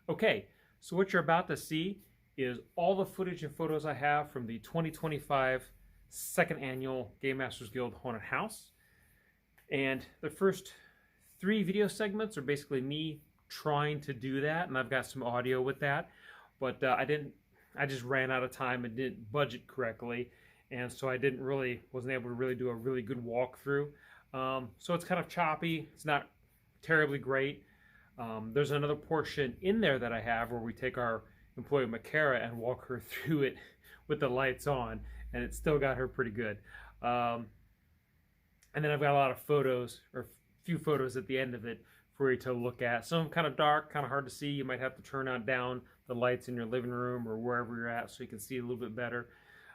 Okay, so what you're about to see is all the footage and photos I have from the 2025 second annual GameMasters Guild Haunted House. And the first 3 video segments are basically me trying to do that, and I've got some audio with that, but I just ran out of time and didn't budget correctly, and so wasn't able to really do a really good walkthrough. So it's kind of choppy, it's not terribly great. There's another portion in there that I have where we take our employee Macara and walk her through it with the lights on, and it still got her pretty good. And then I've got a lot of photos, or a few photos at the end of it for you to look at. Some kind of dark, kind of hard to see. You might have to turn down the lights in your living room or wherever you're at so you can see a little bit better.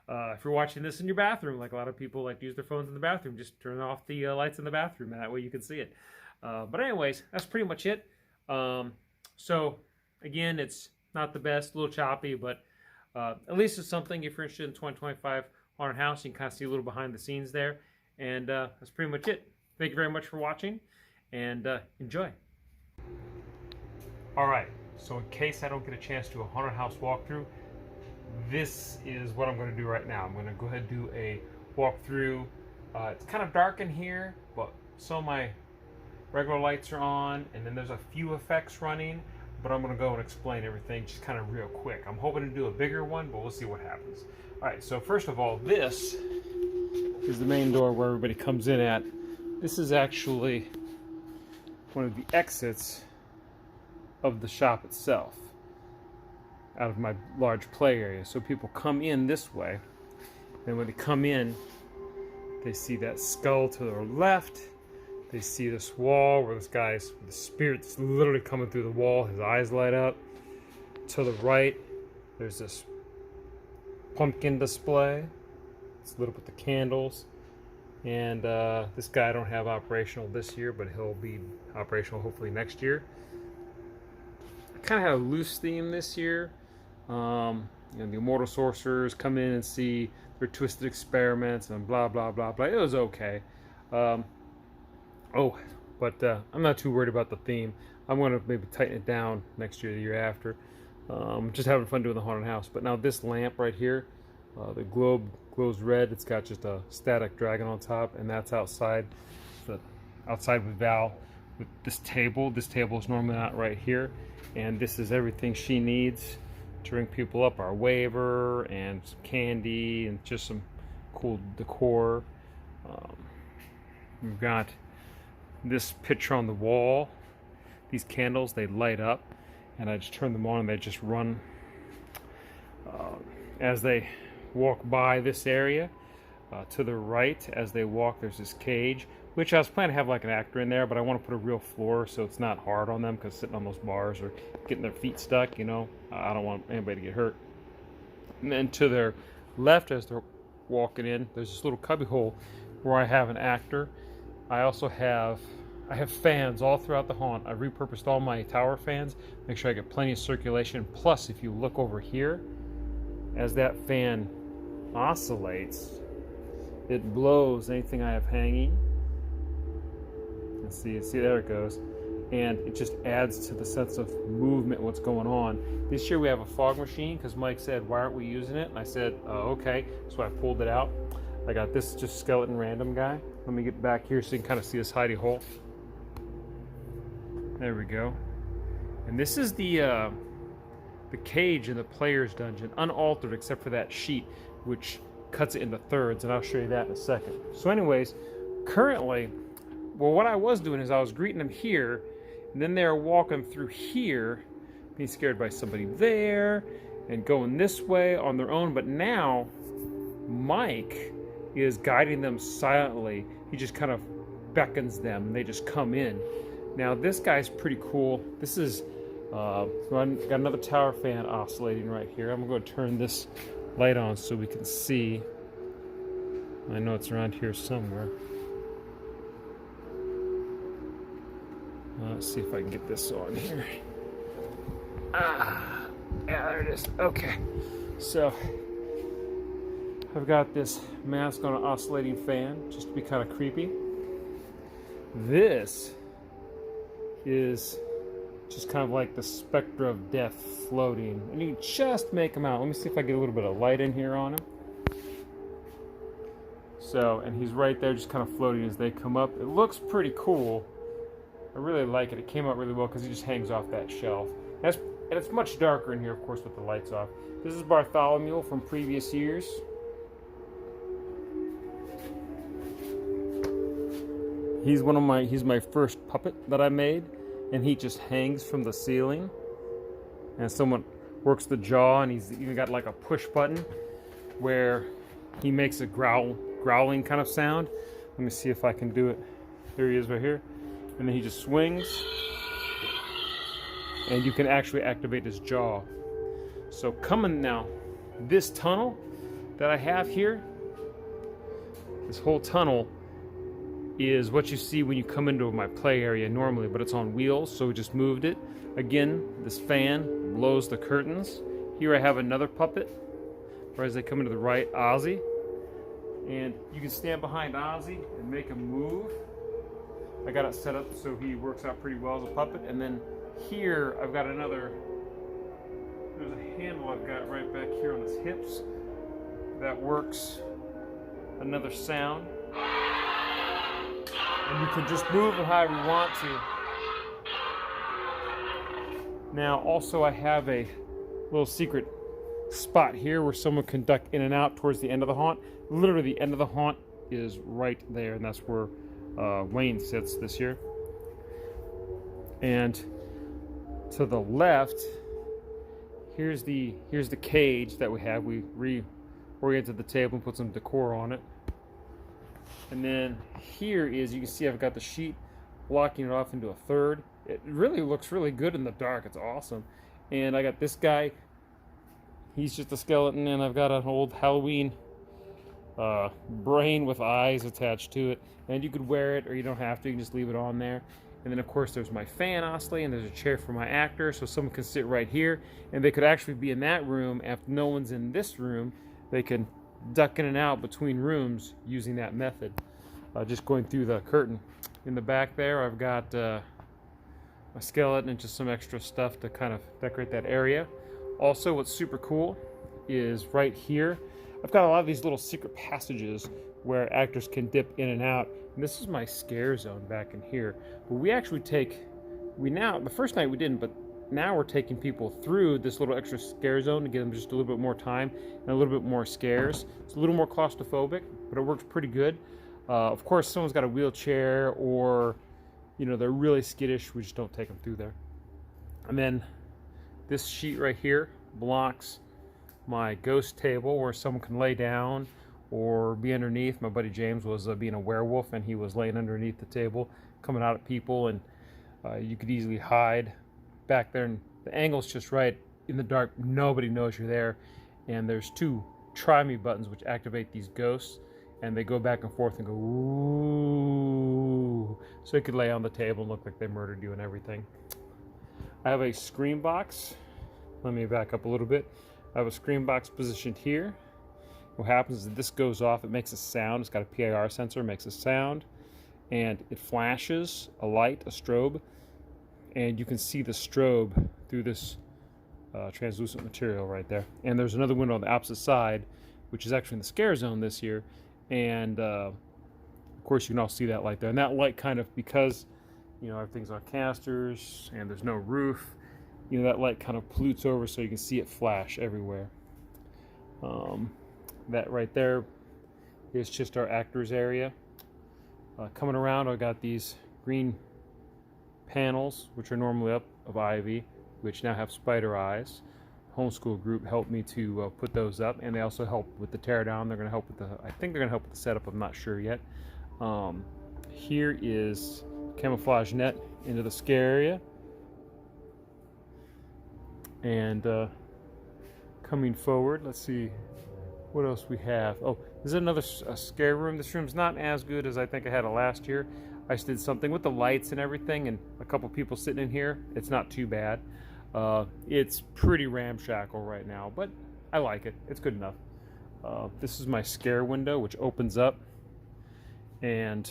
If you're watching this in your bathroom, like a lot of people like to use their phones in the bathroom, just turn off the lights in the bathroom, and that way you can see it. But anyways, that's pretty much it. So again, it's not the best, a little choppy, but at least it's something. If you're interested in 2025 Haunted House, you can kind of see a little behind the scenes there. And that's pretty much it. Thank you very much for watching, and enjoy. Alright, so in case I don't get a chance to do a haunted house walkthrough, this is what I'm going to do right now. I'm going to go ahead and do a walkthrough. It's kind of dark in here, but some of my regular lights are on, and then there's a few effects running, but I'm going to go and explain everything just kind of real quick. I'm hoping to do a bigger one, but we'll see what happens. Alright, so first of all, this is the main door where everybody comes in at. This is actually one of the exits of the shop itself, out of my large play area. So people come in this way, and when they come in, they see that skull to their left. They see this wall where this guy's, the spirit's literally coming through the wall. His eyes light up. To the right, there's this pumpkin display. It's lit up with the candles. And this guy I don't have operational this year, but he'll be operational hopefully next year. I kind of had a loose theme this year. You know, the immortal sorcerers come in and see their twisted experiments and blah blah blah blah. It was okay. But I'm not too worried about the theme. I'm going to maybe tighten it down next year, the year after. Just having fun doing the haunted house. But now this lamp right here, the globe glows red. It's got just a static dragon on top, and that's outside. Outside with Val with this table. This table is normally not right here, and this is everything she needs to ring people up. Our waiver and some candy and just some cool decor. We've got this picture on the wall. These candles, they light up, and I just turn them on and they just run as they walk by this area. To the right, as they walk, there's this cage, which I was planning to have like an actor in there, but I want to put a real floor so it's not hard on them, because sitting on those bars or getting their feet stuck, you know, I don't want anybody to get hurt. And then to their left, as they're walking in, there's this little cubby hole where I have an actor. I also have fans all throughout the haunt. I repurposed all my tower fans, make sure I get plenty of circulation. Plus, if you look over here, as that fan oscillates, it blows anything I have hanging. Let's see, there it goes. And it just adds to the sense of movement, what's going on. This year we have a fog machine, because Mike said, why aren't we using it? And I said, okay. So I pulled it out. I got this just skeleton random guy. Let me get back here so you can kind of see this hidey hole. There we go. And this is the cage in the player's dungeon, unaltered except for that sheet, which cuts it into thirds, and I'll show you that in a second. So anyways, currently, well, what I was doing is I was greeting them here, and then they're walking through here, being scared by somebody there, and going this way on their own. But now, Mike is guiding them silently. He just kind of beckons them, and they just come in. Now, this guy's pretty cool. This is, got another tower fan oscillating right here. I'm going to turn this light on so we can see. I know it's around here somewhere. Let's see if I can get this on here. Yeah, there it is. Okay. So, I've got this mask on an oscillating fan, just to be kind of creepy. This is Just kind of like the specter of death floating. And you just make him out. Let me see if I get a little bit of light in here on him. So, and he's right there just kind of floating as they come up. It looks pretty cool. I really like it. It came out really well because he just hangs off that shelf. And it's much darker in here, of course, with the lights off. This is Bartholomew from previous years. He's my first puppet that I made, and he just hangs from the ceiling. And someone works the jaw, and he's even got like a push button where he makes a growling kind of sound. Let me see if I can do it. There he is right here. And then he just swings, and you can actually activate his jaw. So coming now, this tunnel that I have here, this whole tunnel is what you see when you come into my play area normally, but it's on wheels, so we just moved it. Again, this fan blows the curtains. Here I have another puppet, right as they come into the right, Ozzy. And you can stand behind Ozzy and make him move. I got it set up so he works out pretty well as a puppet. And then here I've got there's a handle I've got right back here on his hips that works another sound. And you can just move it however you want to. Now also I have a little secret spot here where someone can duck in and out towards the end of the haunt. Literally the end of the haunt is right there, and that's where Wayne sits this year. And to the left, here's the cage that we have. We reoriented the table and put some decor on it. And then here is, you can see I've got the sheet blocking it off into a third. It really looks really good in the dark. It's awesome. And I got this guy. He's just a skeleton, and I've got an old Halloween brain with eyes attached to it. And you could wear it, or you don't have to. You can just leave it on there. And then, of course, there's my fan, Osley, and there's a chair for my actor, so someone can sit right here. And they could actually be in that room. After no one's in this room, they can duck in and out between rooms using that method. Just going through the curtain. In the back there, I've got a skeleton and just some extra stuff to kind of decorate that area. Also, what's super cool is right here, I've got a lot of these little secret passages where actors can dip in and out. And this is my scare zone back in here. But we actually the first night we didn't, but now we're taking people through this little extra scare zone to give them just a little bit more time and a little bit more scares. It's a little more claustrophobic, but it works pretty good. Of course, someone's got a wheelchair, or they're really skittish, we just don't take them through there. And then this sheet right here blocks my ghost table where someone can lay down or be underneath. My buddy James was being a werewolf, and he was laying underneath the table coming out at people, and you could easily hide back there, and the angle's just right. In the dark, nobody knows you're there. And there's two try me buttons which activate these ghosts, and they go back and forth and go ooh, so you could lay on the table and look like they murdered you and everything. I have a screen box. Let me back up a little bit. I have a screen box positioned here. What happens is this goes off, it makes a sound. It's got a PIR sensor, makes a sound, and it flashes a light, a strobe, and you can see the strobe through this translucent material right there. And there's another window on the opposite side, which is actually in the scare zone this year, and of course you can all see that light there. And that light kind of, because everything's on casters and there's no roof, that light kind of pollutes over, so you can see it flash everywhere. That right there is just our actors area. Coming around, I've got these green panels, which are normally up, of ivy, which now have spider eyes. Homeschool group helped me to put those up, and they also help with the teardown. They're going to help with I think they're going to help with the setup. I'm not sure yet. Here is camouflage net into the scare area. And coming forward, let's see what else we have. Oh, this is another scare room. This room's not as good as I think I had it last year. I just did something with the lights and everything, and a couple people sitting in here. It's not too bad. It's pretty ramshackle right now, but I like it. It's good enough. This is my scare window, which opens up, and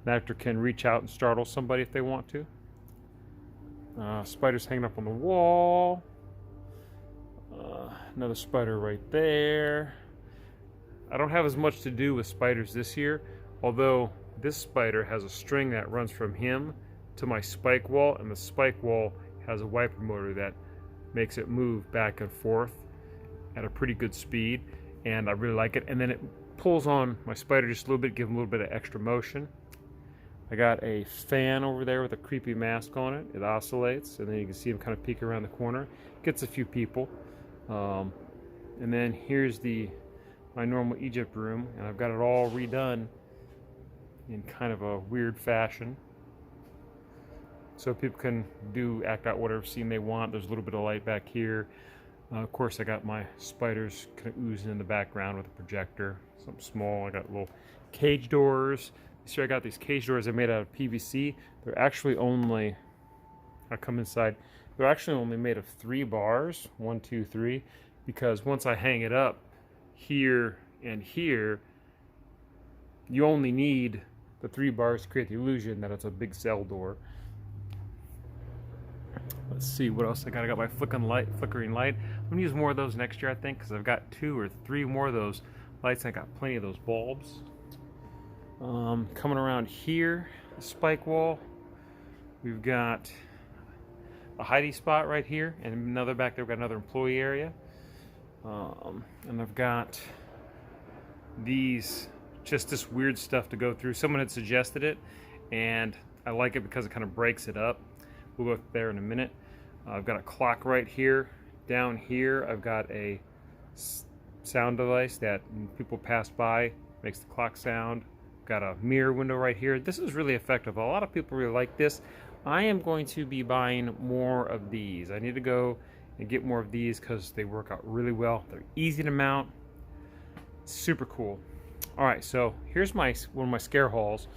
an actor can reach out and startle somebody if they want to. Spiders hanging up on the wall. Another spider right there. I don't have as much to do with spiders this year, although this spider has a string that runs from him to my spike wall, and the spike wall has a wiper motor that makes it move back and forth at a pretty good speed, and I really like it. And then it pulls on my spider just a little bit, give him a little bit of extra motion. I got a fan over there with a creepy mask on it. It oscillates, and then you can see him kind of peek around the corner. Gets a few people. And then here's my normal Egypt room, and I've got it all redone in kind of a weird fashion, so people can act out whatever scene they want. There's a little bit of light back here. Of course, I got my spiders kind of oozing in the background with a projector, something small. I got little cage doors. So I got these cage doors. They're made out of PVC. They're actually only, I'll come inside, they're actually only made of 3 bars, 1, 2, 3, because once I hang it up here and here, you only need the 3 bars to create the illusion that it's a big cell door. Let's see what else I got. I got my flickering light. I'm gonna use more of those next year, I think, because I've got 2 or 3 more of those lights, and I got plenty of those bulbs. Coming around here, the spike wall, we've got a hidey spot right here, and another back there. We've got another employee area, and I've got just this weird stuff to go through. Someone had suggested it, and I like it because it kind of breaks it up. We'll go there in a minute. I've got a clock right here. Down here, I've got a sound device that when people pass by makes the clock sound. Got a mirror window right here. This is really effective. A lot of people really like this. I am going to be buying more of these. I need to go and get more of these because they work out really well. They're easy to mount. Super cool. All right, so here's one of my scare halls,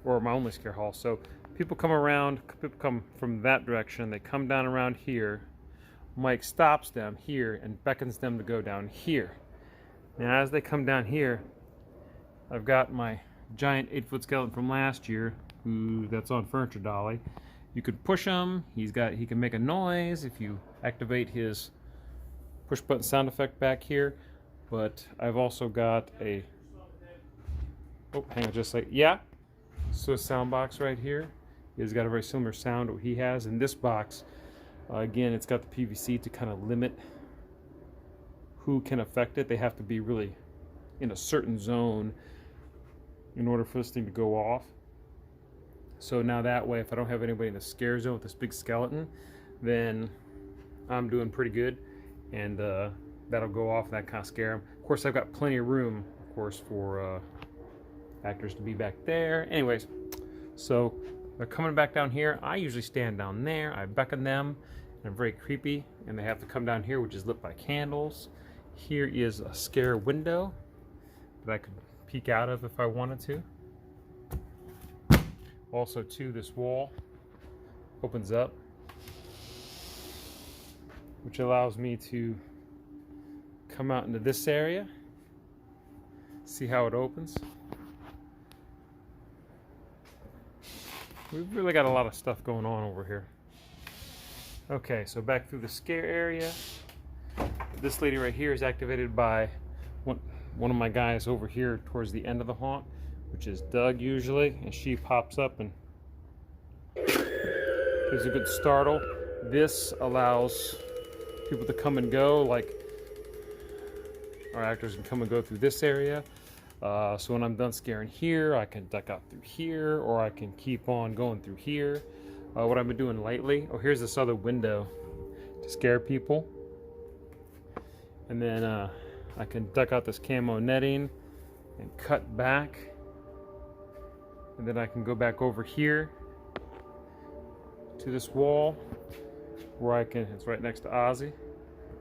or my only scare hall. So people come from that direction. They come down around here. Mike stops them here and beckons them to go down here. Now, as they come down here, I've got my giant 8-foot skeleton from last year, that's on Furniture Dolly. You could push him. He can make a noise if you activate his push button sound effect back here. But I've also got hang on just a second. Yeah. So a sound box right here. He's got a very similar sound to what he has. In this box, again, it's got the PVC to kind of limit who can affect it. They have to be really in a certain zone in order for this thing to go off. So now that way, if I don't have anybody in the scare zone with this big skeleton, then I'm doing pretty good, and that'll go off and that kind of scare them. Of course, I've got plenty of room, of course, for actors to be back there. Anyways, so they're coming back down here. I usually stand down there. I beckon them, and I'm very creepy, and they have to come down here, which is lit by candles. Here is a scare window that I could peek out of if I wanted to. Also, too, this wall opens up, which allows me to come out into this area. See how it opens. We've really got a lot of stuff going on over here. Okay, so back through the scare area. This lady right here is activated by one of my guys over here towards the end of the haunt, which is Doug usually, and she pops up and gives a good startle. This allows people to come and go, like our actors can come and go through this area. So when I'm done scaring here, I can duck out through here, or I can keep on going through here. What I've been doing lately, here's this other window to scare people. And then I can duck out this camo netting and cut back. And then I can go back over here to this wall where it's right next to Ozzy.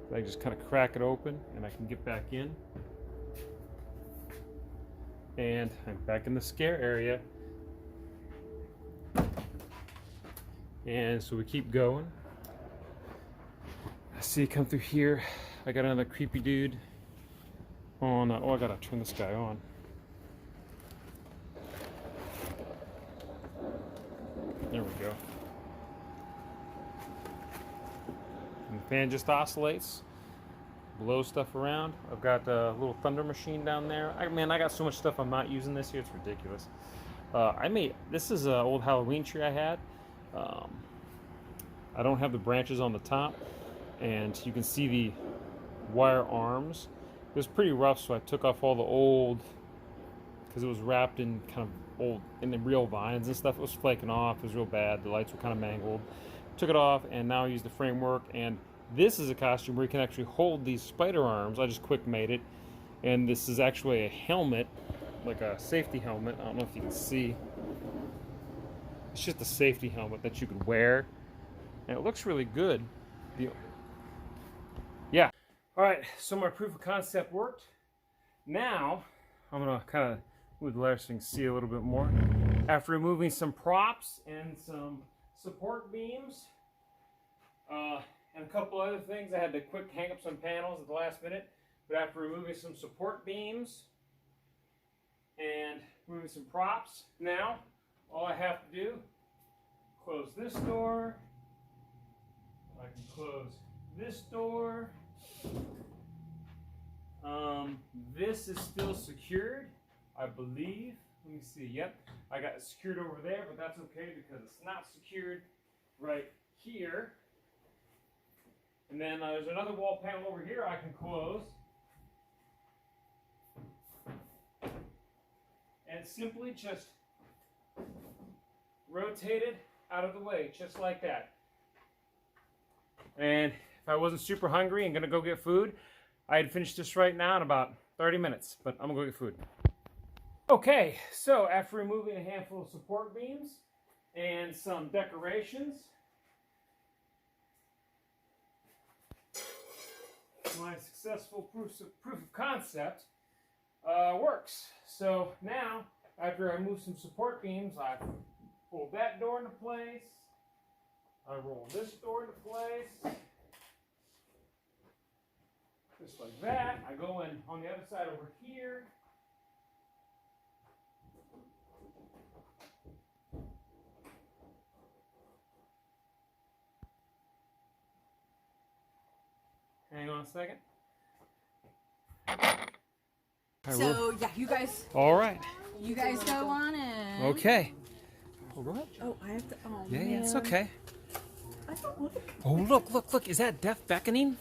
I can just kind of crack it open and I can get back in. And I'm back in the scare area. And so we keep going. I see you come through here. I got another creepy dude on. I gotta turn this guy on. There we go. Fan just oscillates, blows stuff around. I've got a little thunder machine down there. Man, I got so much stuff I'm not using this year, it's ridiculous. This is an old Halloween tree I had. I don't have the branches on the top, and you can see the wire arms. It was pretty rough, so I took off all the old, because it was wrapped in kind of old, in the real vines and stuff. It was flaking off. It was real bad. The lights were kind of mangled. Took it off, and now I use the framework. And this is a costume where you can actually hold these spider arms. I just quick made it, and this is actually a helmet, like a safety helmet. I don't know if you can see. It's just a safety helmet that you could wear, and it looks really good. Yeah. All right, so my proof of concept worked. Now, I'm gonna kind of move the layers so you can see a little bit more. After removing some props and some support beams, and a couple other things, I had to quick hang up some panels at the last minute. But after removing some support beams and removing some props, now all I have to do, close this door. I can close this door. This is still secured, I believe. Let me see. Yep, I got it secured over there, but that's okay because it's not secured right here. And then there's another wall panel over here I can close. And simply just rotate it out of the way, just like that. And if I wasn't super hungry and gonna go get food, I'd finish this right now in about 30 minutes, but I'm gonna go get food. Okay, so after removing a handful of support beams and some decorations, my successful proof of concept works. So now, after I move some support beams, I pull that door into place, I roll this door into place, just like that. I go in on the other side over here. Hang on a second. So yeah, you guys. All right. You guys go on in. Okay. All right. Oh, I have to. Oh Yeah, man. yeah, it's okay. I don't look. Oh, look, look, look! Is that death beckoning?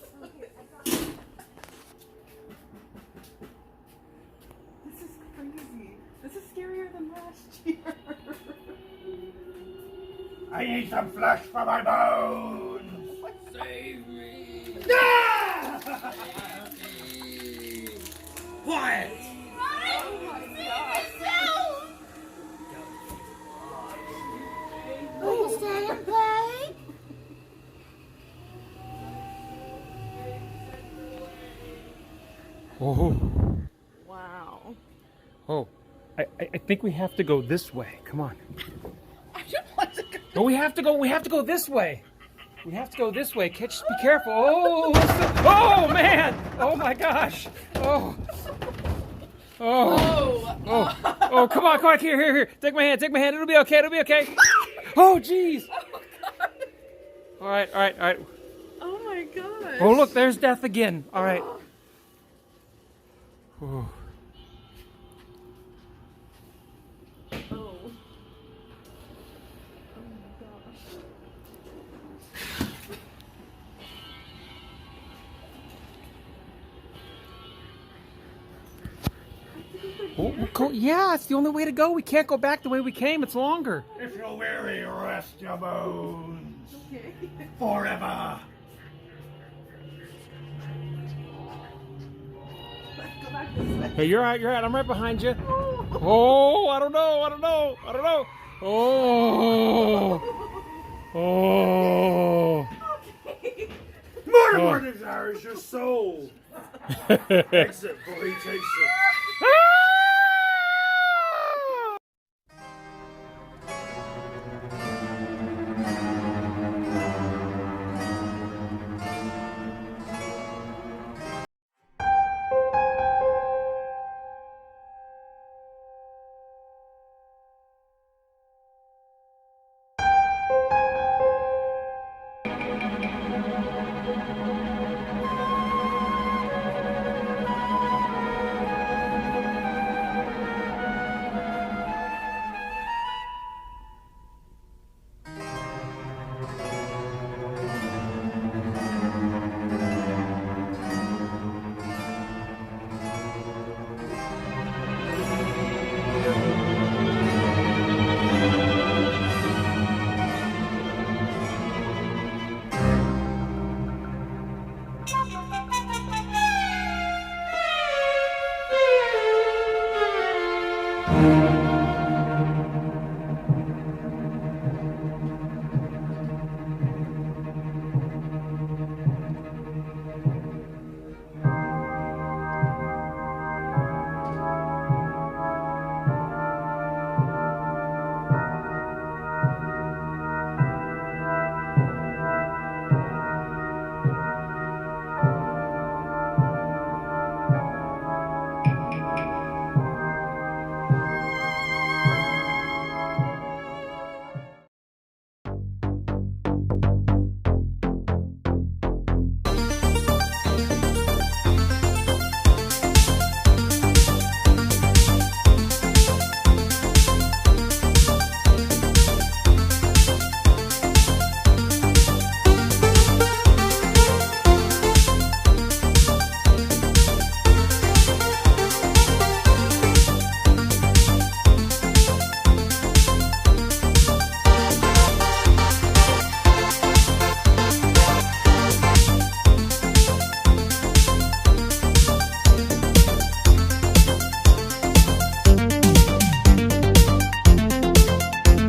This is crazy. This is scarier than last year. I need some flesh for my bones! Save me! Quiet! Will you stay and play? Oh, Wow. oh! I think we have to go this way. Come on. I don't want to go. No, we have to go. We have to go this way. We have to go this way. Just be careful. Oh, oh man! Oh my gosh! Oh, oh, oh, oh! Come on, come on! Here, here, here! Take my hand. Take my hand. It'll be okay. It'll be okay. Oh, jeez! All right, all right, all right. Oh my gosh. Oh, look! There's death again. All right. Oh. Oh. Yeah, it's the only way to go. We can't go back the way we came. It's longer. If you're weary, rest your bones. Okay. Forever. Let's go back this way. Hey, you're right. You're right. I'm right behind you. Oh, I don't know. I don't know. I don't know. Oh. Oh. Okay. Mortimer desires your soul. Exit before he takes it.